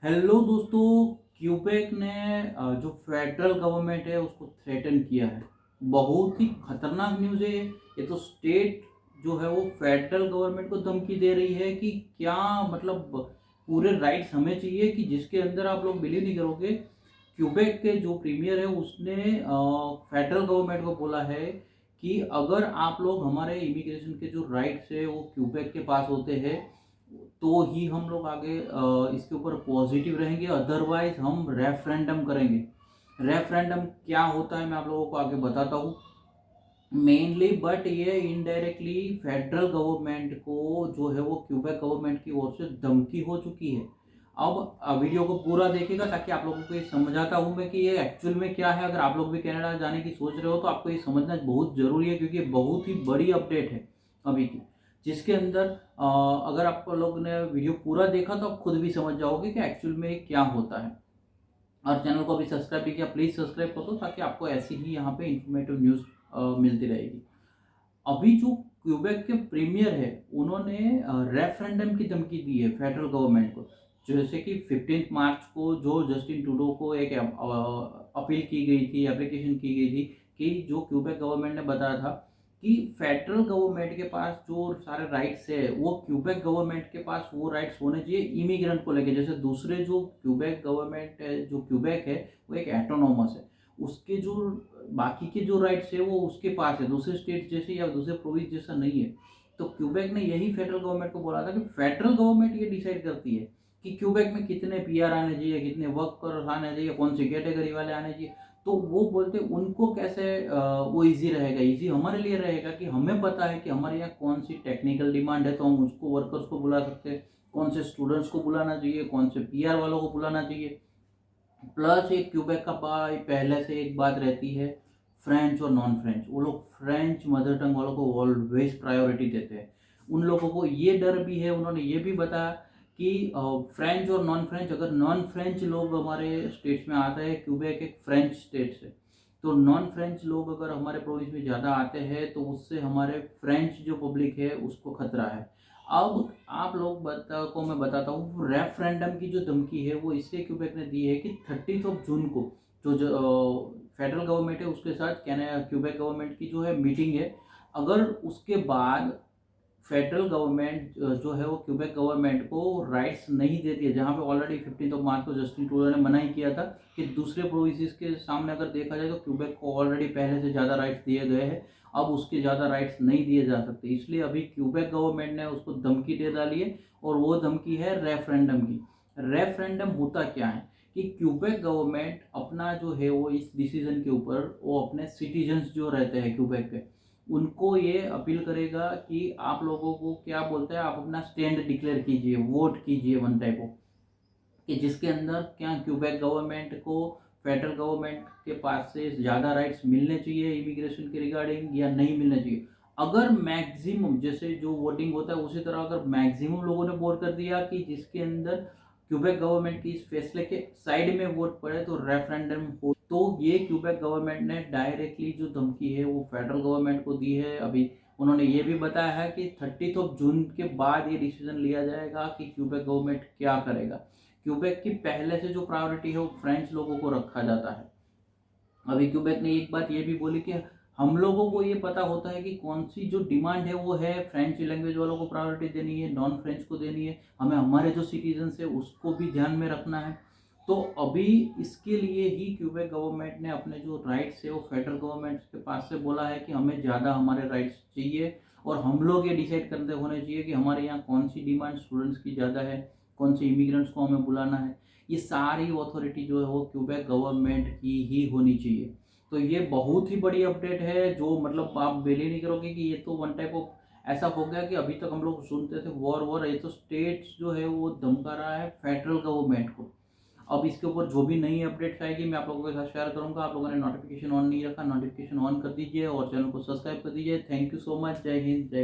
Hello दोस्तों। Quebec ने जो फेडरल गवर्नमेंट है उसको थ्रेटन किया है। बहुत ही खतरनाक न्यूज़ है ये तो स्टेट जो है वो फेडरल गवर्नमेंट को धमकी दे रही है कि क्या मतलब पूरे राइट्स हमें चाहिए, कि जिसके अंदर आप लोग बिलीव नहीं करोगे। क्यूबेक के जो प्रीमियर है उसने फेडरल गवर्नमेंट को बोला है कि अगर आप लोग हमारे इमिग्रेशन के जो राइट्स है वो क्यूबेक के पास होते हैं तो ही हम लोग आगे इसके ऊपर पॉजिटिव रहेंगे, अदरवाइज हम रेफरेंडम करेंगे। रेफरेंडम क्या होता है मैं आप लोगों को आगे बताता हूँ मेनली, बट ये इनडायरेक्टली फेडरल गवर्नमेंट को जो है वो क्यूबेक गवर्नमेंट की ओर से धमकी हो चुकी है। अब वीडियो को पूरा देखिएगा ताकि आप लोगों को ये समझाता हूँ मैं कि ये एक्चुअल में क्या है। अगर आप लोग भी कनाडा जाने की सोच रहे हो तो आपको ये समझना बहुत ज़रूरी है, क्योंकि ये बहुत ही बड़ी अपडेट है अभी की, जिसके अंदर अगर आप लोग ने वीडियो पूरा देखा तो आप खुद भी समझ जाओगे कि एक्चुअल में क्या होता है। और चैनल को अभी सब्सक्राइब भी किया, प्लीज़ सब्सक्राइब कर दो ताकि आपको ऐसी ही यहाँ पे इंफॉर्मेटिव न्यूज़ मिलती रहेगी। अभी जो क्यूबेक के प्रीमियर है उन्होंने रेफरेंडम की धमकी दी है फेडरल गवर्नमेंट को। जैसे कि 15 मार्च को जो जस्टिन ट्रूडो को एक अपील की गई थी, एप्लीकेशन की गई थी कि जो क्यूबेक गवर्नमेंट ने बताया था कि फेडरल गवर्नमेंट के पास जो सारे राइट्स है वो क्यूबेक गवर्नमेंट के पास वो राइट्स होने चाहिए इमिग्रेंट को लेके। जैसे दूसरे जो क्यूबेक गवर्नमेंट है, जो क्यूबेक है वो एक एटोनोमस है, उसके जो बाकी के जो राइट्स है वो उसके पास है, दूसरे स्टेट जैसे या दूसरे प्रोविंस जैसा नहीं है। तो क्यूबेक ने यही फेडरल गवर्नमेंट को बोला था कि फेडरल गवर्नमेंट ये डिसाइड करती है कि क्यूबेक में कितने पीआर आने चाहिए, कितने वर्कर आने चाहिए, कौन सी कैटेगरी वाले आने चाहिए। तो वो बोलते उनको कैसे वो इजी रहेगा, इजी हमारे लिए रहेगा कि हमें पता है कि हमारे यहाँ कौन सी टेक्निकल डिमांड है तो हम उसको वर्कर्स को बुला सकते हैं, कौन से स्टूडेंट्स को बुलाना चाहिए, कौन से पीआर वालों को बुलाना चाहिए। प्लस एक क्यूबेक का पहले से एक बात रहती है, फ्रेंच और नॉन फ्रेंच, वो लोग फ्रेंच मदर टंग वालों को ऑलवेज प्रायोरिटी देते हैं। उन लोगों को ये डर भी है, उन्होंने ये भी बताया कि फ्रेंच और नॉन फ्रेंच, अगर नॉन फ्रेंच लोग हमारे स्टेट्स में आते हैं, क्यूबेक एक फ्रेंच स्टेट है, तो नॉन फ्रेंच लोग अगर हमारे प्रोविंस में ज़्यादा आते हैं तो उससे हमारे फ्रेंच जो पब्लिक है उसको खतरा है। अब आप लोग को मैं बताता हूँ रेफरेंडम की जो धमकी है वो इससे क्यूबेक ने दी है कि 30 जून को जो फेडरल गवर्नमेंट है उसके साथ क्यूबेक गवर्नमेंट की जो है मीटिंग है। अगर उसके बाद फेडरल गवर्नमेंट जो है वो क्यूबेक गवर्नमेंट को राइट्स नहीं देती है, जहाँ पे ऑलरेडी 15 मार्च को जस्टिन ट्रूडो ने मना ही किया था कि दूसरे प्रोविंसेस के सामने अगर देखा जाए तो क्यूबेक को ऑलरेडी पहले से ज़्यादा राइट्स दिए गए हैं, अब उसके ज़्यादा राइट्स नहीं दिए जा सकते। इसलिए अभी क्यूबेक गवर्नमेंट ने उसको धमकी दे डाली है, और वो धमकी है रेफरेंडम की। रेफरेंडम होता क्या है कि क्यूबेक गवर्नमेंट अपना जो है वो इस डिसीजन के ऊपर वो अपने सिटीजन्स जो रहते हैं क्यूबेक के उनको ये अपील करेगा कि आप लोगों को क्या बोलते हैं, आप अपना स्टैंड डिक्लेयर कीजिए, वोट कीजिए वन टाइप ऑफ, कि जिसके अंदर क्या क्यूबेक गवर्नमेंट को फेडरल गवर्नमेंट के पास से ज़्यादा राइट्स मिलने चाहिए इमिग्रेशन के रिगार्डिंग या नहीं मिलने चाहिए। अगर मैक्सिमम जैसे जो वोटिंग होता है उसी तरह अगर मैक्सिमम लोगों ने वोट कर दिया कि जिसके अंदर क्यूबेक गवर्नमेंट की इस फैसले के साइड में वोट पड़े तो रेफरेंडम हो, तो ये क्यूबेक गवर्नमेंट ने डायरेक्टली जो धमकी है वो फेडरल गवर्नमेंट को दी है। अभी उन्होंने ये भी बताया है कि 30 जून के बाद ये डिसीजन लिया जाएगा कि क्यूबेक गवर्नमेंट क्या करेगा। क्यूबेक की पहले से जो प्रायोरिटी है वो फ्रेंच लोगों को रखा जाता है। अभी क्यूबेक ने एक बात ये भी बोली कि हम लोगों को ये पता होता है कि कौन सी जो डिमांड है वो है फ्रेंच लैंग्वेज वालों को प्रायोरिटी देनी है, नॉन फ्रेंच को देनी है, हमें हमारे जो सिटीजन्स है उसको भी ध्यान में रखना है। तो अभी इसके लिए ही क्यूबेक गवर्नमेंट ने अपने जो राइट्स है वो फेडरल गवर्नमेंट के पास से बोला है कि हमें ज़्यादा हमारे राइट्स चाहिए, और हम लोग ये डिसाइड करते होने चाहिए कि हमारे यहाँ कौन सी डिमांड स्टूडेंट्स की ज़्यादा है, कौन से इमिग्रेंट्स को हमें बुलाना है। ये सारी अथॉरिटी जो है वो क्यूबेक गवर्नमेंट की ही होनी चाहिए। तो ये बहुत ही बड़ी अपडेट है, जो मतलब आप बिलीव नहीं करोगे कि ये तो वन टाइप ऑफ ऐसा हो गया कि अभी तक हम लोग सुनते थे वॉर वॉर, ये तो स्टेट्स जो है वो धमका रहा है फेडरल गवर्नमेंट को। अब इसके ऊपर जो भी नई अपडेट्स आएगी मैं आप लोगों के साथ शेयर करूंगा। आप लोगों ने नोटिफिकेशन ऑन नहीं रखा, नोटिफिकेशन ऑन कर दीजिए और चैनल को सब्सक्राइब कर दीजिए। Thank you so much. जय हिंद, जय